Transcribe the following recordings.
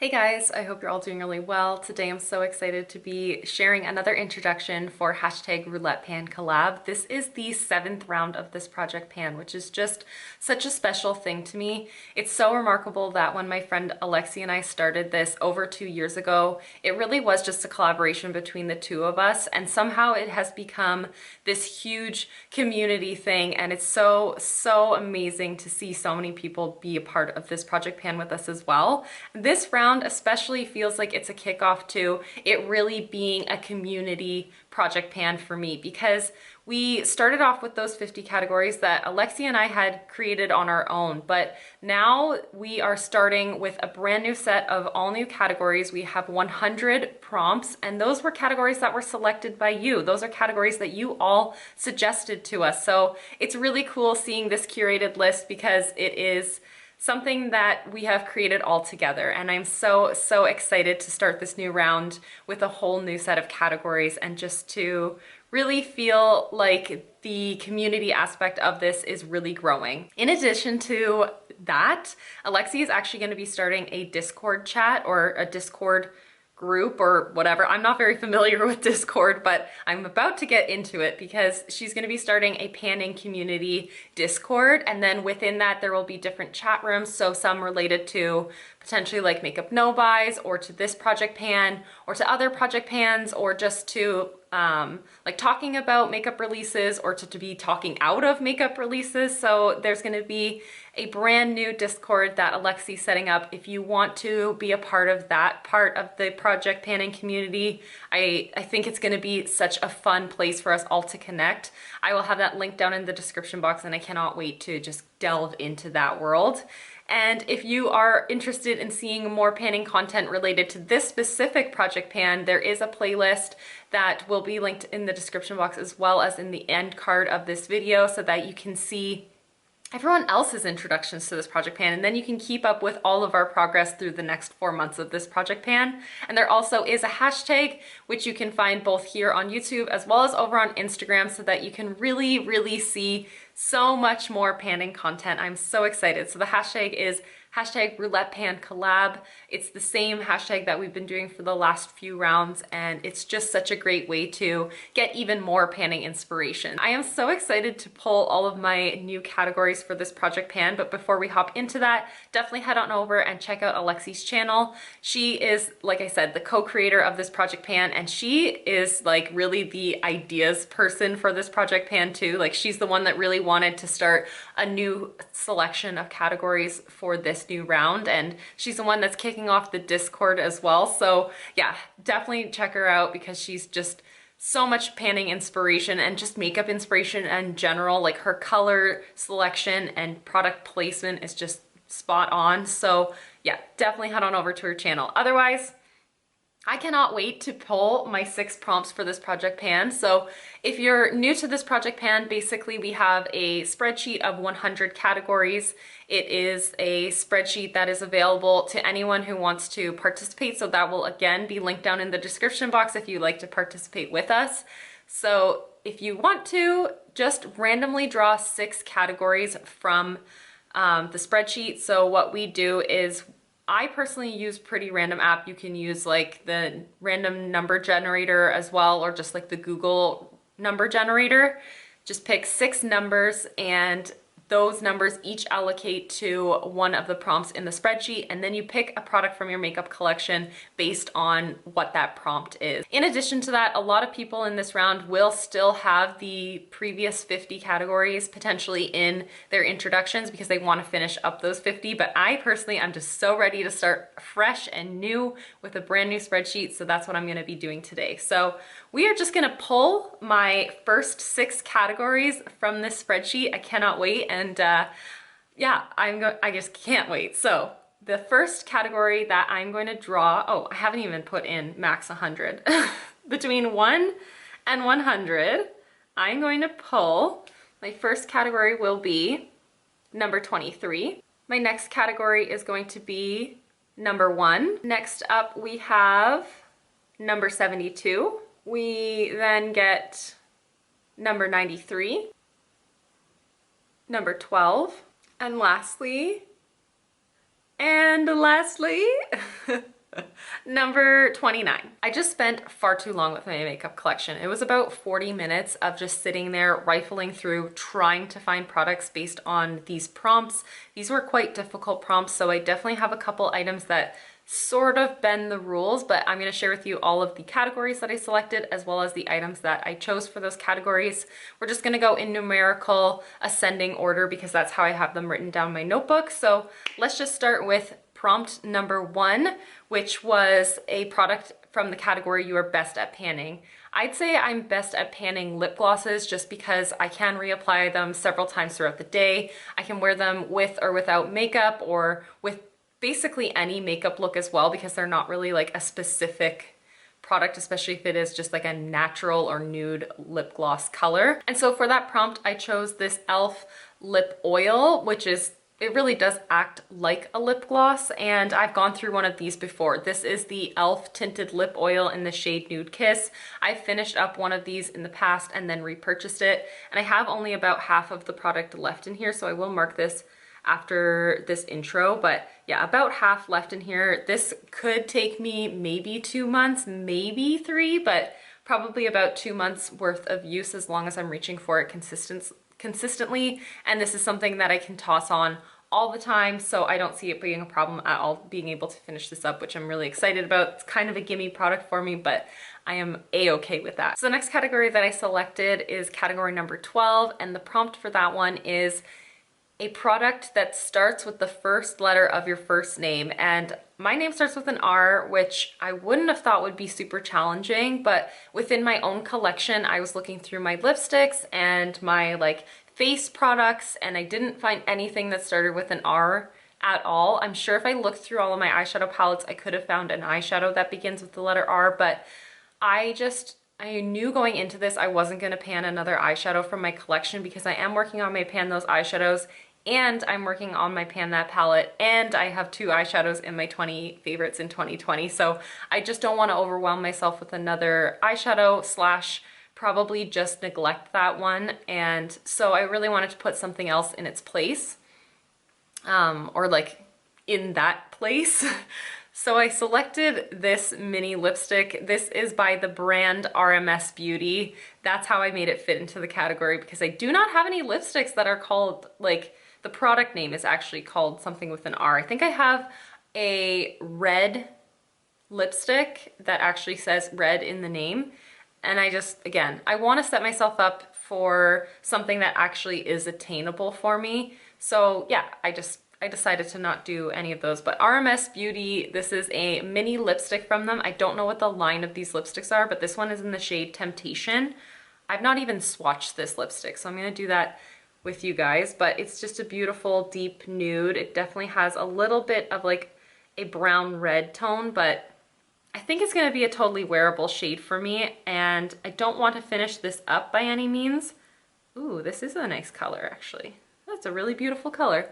Hey guys, I hope you're all doing really well. Today I'm so excited to be sharing another introduction for hashtag Roulette Pan collab. This is the 7th round of this project pan, which is just such a special thing to me. It's so remarkable that when my friend Alexi and I started this over 2 years ago, it really was just a collaboration between the two of us, and somehow it has become this huge community thing, and it's so amazing to see so many people be a part of this project pan with us as well. This round especially feels like it's a kickoff to it really being a community project pan for me, because we started off with those 50 categories that Alexi and I had created on our own, but now we are starting with a brand new set of all new categories. We have 100 prompts, and those were categories that were selected by you. Those are categories that you all suggested to us. So it's really cool seeing this curated list, because it is something that we have created all together, and I'm so excited to start this new round with a whole new set of categories, and just to really feel like the community aspect of this is really growing. In addition to that, Alexi is actually going to be starting a Discord chat, or a Discord group, or whatever. I'm not very familiar with Discord, but I'm about to get into it, because she's going to be starting a panning community Discord, and then within that there will be different chat rooms, so some related to potentially like makeup no buys, or to this project pan, or to other project pans, or just to like talking about makeup releases, or to be talking out of makeup releases. So there's going to be a brand new Discord that Alexi's setting up. If you want to be a part of that part of the project panning community, I think it's going to be such a fun place for us all to connect. I will have that link down in the description box, and I cannot wait to just delve into that world. And if you are interested in seeing more panning content related to this specific project pan, there is a playlist that will be linked in the description box, as well as in the end card of this video, so that you can see everyone else's introductions to this project pan, and then you can keep up with all of our progress through the next 4 months of this project pan. And there also is a hashtag, which you can find both here on YouTube as well as over on Instagram, so that you can really see so much more panning content. I'm so excited. So the hashtag is hashtag Roulette Pan Collab. It's the same hashtag that we've been doing for the last few rounds, and it's just such a great way to get even more panning inspiration. I am so excited to pull all of my new categories for this project pan, but before we hop into that, definitely head on over and check out Alexi's channel. She is, like I said, the co-creator of this project pan, and she is like really the ideas person for this project pan too. Like, she's the one that really wanted to start a new selection of categories for this new round, and she's the one that's kicking off the Discord as well. So yeah, definitely check her out, because she's just so much panning inspiration and just makeup inspiration in general. Like, her color selection and product placement is just spot on. So yeah, definitely head on over to her channel. Otherwise, I cannot wait to pull my 6 prompts for this project pan. So if you're new to this project pan, basically we have a spreadsheet of 100 categories. It is a spreadsheet that is available to anyone who wants to participate. So that will again be linked down in the description box if you'd like to participate with us. So if you want to, just randomly draw 6 categories from the spreadsheet. So what we do is, I personally use Pretty Random app. You can use like the random number generator as well, or just like the Google number generator. Just pick 6 numbers, and those numbers each allocate to one of the prompts in the spreadsheet, and then you pick a product from your makeup collection based on what that prompt is. In addition to that, a lot of people in this round will still have the previous 50 categories potentially in their introductions, because they want to finish up those 50, but I personally, I'm just so ready to start fresh and new with a brand new spreadsheet, so that's what I'm going to be doing today. So we are just going to pull my first 6 categories from this spreadsheet. I cannot wait, and yeah, I just can't wait. So the first category that I'm going to draw, oh, I haven't even put in max 100. Between 1 and 100, I'm going to pull, my first category will be number 23. My next category is going to be number 1. Next up we have number 72. We then get number 93, number 12, and lastly, And lastly, number 29. I just spent far too long with my makeup collection. It was about 40 minutes of just sitting there rifling through trying to find products based on these prompts. These were quite difficult prompts, so I definitely have a couple items that sort of bend the rules, but I'm going to share with you all of the categories that I selected as well as the items that I chose for those categories. We're just going to go in numerical ascending order because that's how I have them written down in my notebook. So let's just start with prompt number 1, which was a product from the category you are best at panning. I'd say I'm best at panning lip glosses just because I can reapply them several times throughout the day. I can wear them with or without makeup or with basically any makeup look as well because they're not really like a specific product, especially if it is just like a natural or nude lip gloss color. And so for that prompt, I chose this e.l.f. lip oil, which is, it really does act like a lip gloss, and I've gone through one of these before. This is the e.l.f. Tinted Lip Oil in the shade Nude Kiss. I finished up one of these in the past and then repurchased it, and I have only about half of the product left in here, so I will mark this after this intro, but yeah, about half left in here. This could take me maybe 2 months, maybe 3, but probably about 2 months worth of use as long as I'm reaching for it consistently. And this is something that I can toss on all the time, so I don't see it being a problem at all being able to finish this up, which I'm really excited about. It's kind of a gimme product for me, but I am a-okay with that. So the next category that I selected is category number 12, and the prompt for that one is a product that starts with the first letter of your first name. And my name starts with an R, which I wouldn't have thought would be super challenging, but within my own collection, I was looking through my lipsticks and my like face products, and I didn't find anything that started with an R at all. I'm sure if I looked through all of my eyeshadow palettes, I could have found an eyeshadow that begins with the letter R, but I knew going into this I wasn't going to pan another eyeshadow from my collection because I am working on my Pan Those eyeshadows, and I'm working on my Pan That palette, and I have 2 eyeshadows in my 20 favorites in 2020, so I just don't want to overwhelm myself with another eyeshadow slash probably just neglect that one. And so I really wanted to put something else in its place, or like in that place. So I selected this mini lipstick. This is by the brand RMS Beauty. That's how I made it fit into the category because I do not have any lipsticks that are called, like, the product name is actually called something with an R. I think I have a red lipstick that actually says red in the name. And I just, again, I want to set myself up for something that actually is attainable for me. So yeah, I decided to not do any of those. But RMS Beauty, this is a mini lipstick from them. I don't know what the line of these lipsticks are, but this one is in the shade Temptation. I've not even swatched this lipstick, so I'm gonna do that with you guys, but it's just a beautiful deep nude. It definitely has a little bit of like a brown red tone, but I think it's gonna be a totally wearable shade for me, and I don't want to finish this up by any means. Ooh, this is a nice color actually. That's a really beautiful color.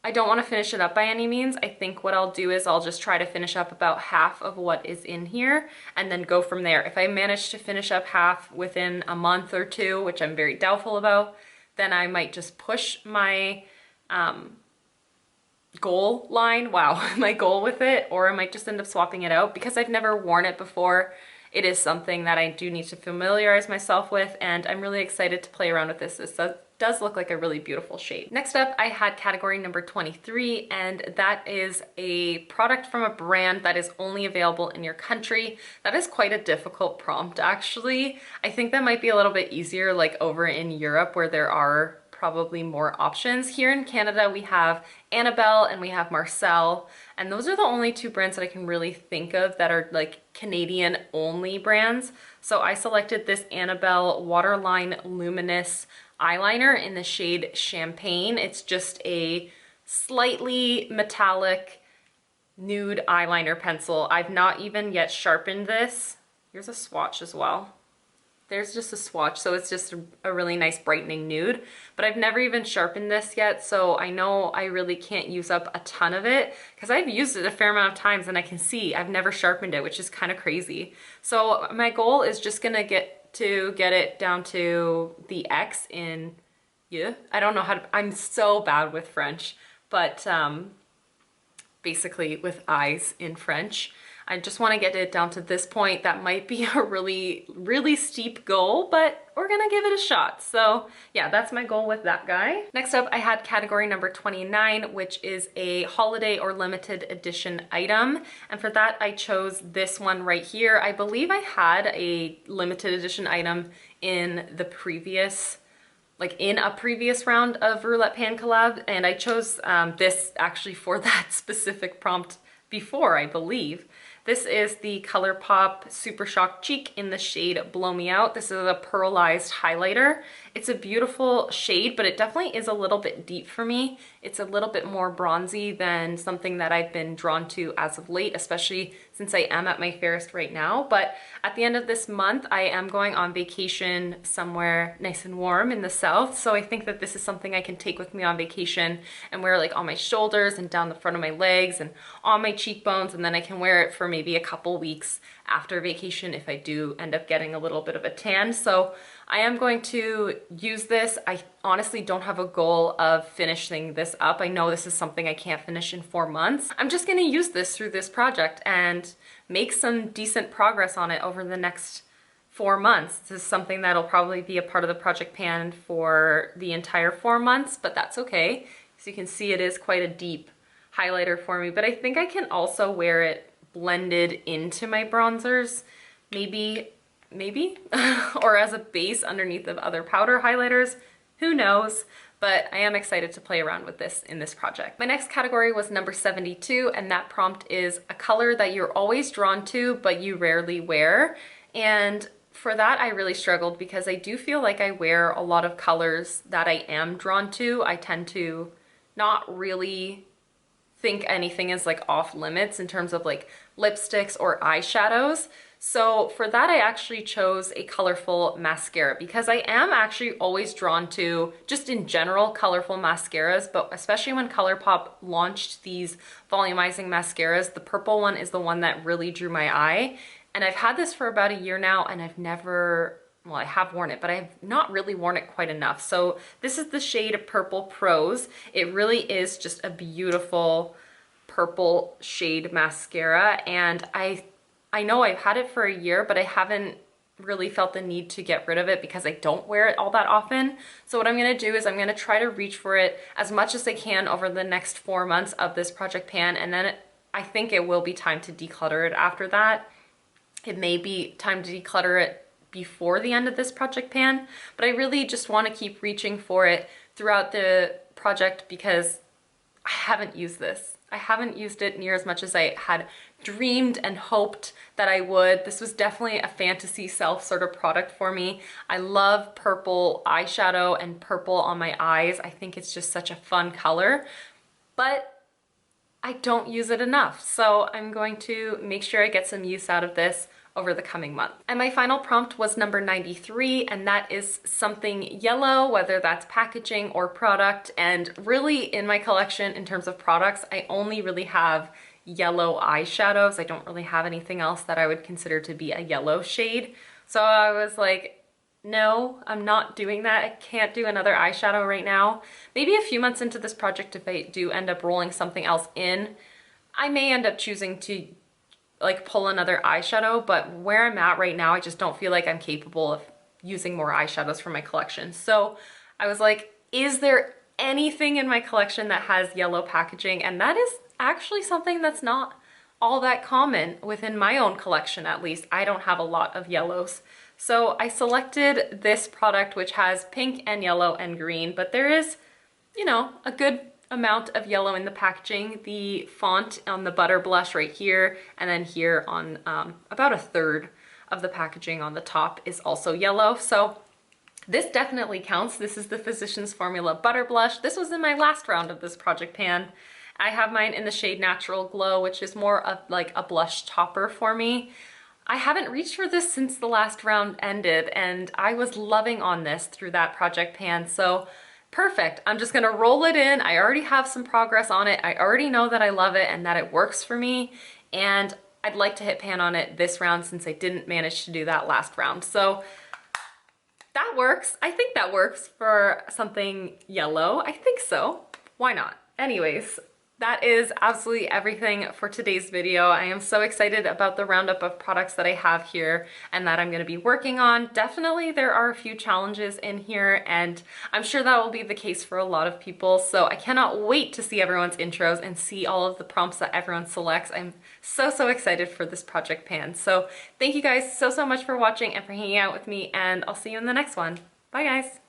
I don't want to finish it up by any means. I think what I'll do is I'll just try to finish up about half of what is in here and then go from there. If I manage to finish up half within a month or 2, which I'm very doubtful about, then I might just push my goal line, my goal with it, or I might just end up swapping it out. Because I've never worn it before, it is something that I do need to familiarize myself with, and I'm really excited to play around with this. This does look like a really beautiful shade. Next up, I had category number 23, and that is a product from a brand that is only available in your country. That is quite a difficult prompt, actually. I think that might be a little bit easier like over in Europe where there are probably more options. Here in Canada, we have Annabelle and we have Marcel, and those are the only 2 brands that I can really think of that are like Canadian only brands. So I selected this Annabelle Waterline Luminous eyeliner in the shade Champagne. It's just a slightly metallic nude eyeliner pencil. I've not even yet sharpened this. Here's a swatch as well. There's just a swatch, so it's just a really nice brightening nude, but I've never even sharpened this yet, so I know I really can't use up a ton of it because I've used it a fair amount of times and I can see I've never sharpened it, which is kind of crazy. So my goal is just gonna get it down to the X in, yeah, I don't know how to, I'm so bad with French, but basically with eyes in French. I just want to get it down to this point. That might be a really, really steep goal, but we're gonna give it a shot. So yeah, that's my goal with that guy. Next up, I had category number 29, which is a holiday or limited edition item. And for that, I chose this one right here. I believe I had a limited edition item in the previous, in a previous round of Roulette Pan collab, and I chose this actually for that specific prompt before, I believe. This is the Colourpop Super Shock Cheek in the shade Blow Me Out. This is a pearlized highlighter. It's a beautiful shade, but it definitely is a little bit deep for me. It's a little bit more bronzy than something that I've been drawn to as of late, especially since I am at my fairest right now. But at the end of this month, I am going on vacation somewhere nice and warm in the south. So I think that this is something I can take with me on vacation and wear on my shoulders and down the front of my legs and on my cheekbones. And then I can wear it for maybe a couple weeks after vacation if I do end up getting a little bit of a tan. So I am going to use this. I honestly don't have a goal of finishing this up. I know this is something I can't finish in 4 months. I'm just gonna use this through this project and make some decent progress on it over the next 4 months. This is something that'll probably be a part of the project pan for the entire 4 months, but that's okay. So you can see it is quite a deep highlighter for me, but I think I can also wear it blended into my bronzers, maybe, or as a base underneath of other powder highlighters, who knows, but I am excited to play around with this in this project. My next category was number 72, and that prompt is a color that you're always drawn to, but you rarely wear. And for that, I really struggled because I do feel like I wear a lot of colors that I am drawn to. I tend to not really think anything is off limits in terms of lipsticks or eyeshadows. So for that, I actually chose a colorful mascara because I am actually always drawn to, just in general, colorful mascaras, but especially when Colourpop launched these volumizing mascaras, the purple one is the one that really drew my eye. And I've had this for about a year now and I've never, well, I have worn it, but I've not really worn it quite enough. So this is the shade Purple Prose. It really is just a beautiful purple shade mascara, and I know I've had it for a year, but I haven't really felt the need to get rid of it because I don't wear it all that often. So what I'm gonna do is I'm gonna try to reach for it as much as I can over the next 4 months of this project pan, and then I think it will be time to declutter it after that. It may be time to declutter it before the end of this project pan, but I really just want to keep reaching for it throughout the project because I haven't used this. I haven't used it near as much as I had dreamed and hoped that I would. This was definitely a fantasy self sort of product for me. I love purple eyeshadow and purple on my eyes. I think it's just such a fun color, but I don't use it enough. So I'm going to make sure I get some use out of this over the coming month. And my final prompt was number 93, and that is something yellow, whether that's packaging or product. And really in my collection, in terms of products, I only really have yellow eyeshadows. I don't really have anything else that I would consider to be a yellow shade. So I was like, no, I'm not doing that. I can't do another eyeshadow right now. Maybe a few months into this project, if I do end up rolling something else in, I may end up choosing to pull another eyeshadow, but where I'm at right now, I just don't feel like I'm capable of using more eyeshadows for my collection. So I was like, is there anything in my collection that has yellow packaging? And that is actually something that's not all that common within my own collection, at least. I don't have a lot of yellows. So I selected this product, which has pink and yellow and green, but there is, a good amount of yellow in the packaging. The font on the butter blush right here, and then here on about a third of the packaging on the top is also yellow. So this definitely counts. This is the Physicians Formula Butter Blush. This was in my last round of this project pan. I have mine in the shade Natural Glow, which is more of a blush topper for me. I haven't reached for this since the last round ended, and I was loving on this through that project pan. So perfect. I'm just gonna roll it in. I already have some progress on it. I already know that I love it and that it works for me. And I'd like to hit pan on it this round since I didn't manage to do that last round. So that works. I think that works for something yellow. I think so. Why not? Anyways, That is absolutely everything for today's video. I am so excited about the roundup of products that I have here and that I'm going to be working on. Definitely there are a few challenges in here, and I'm sure that will be the case for a lot of people. So I cannot wait to see everyone's intros and see all of the prompts that everyone selects. I'm so excited for this project pan. So thank you guys so much for watching and for hanging out with me, and I'll see you in the next one. Bye guys!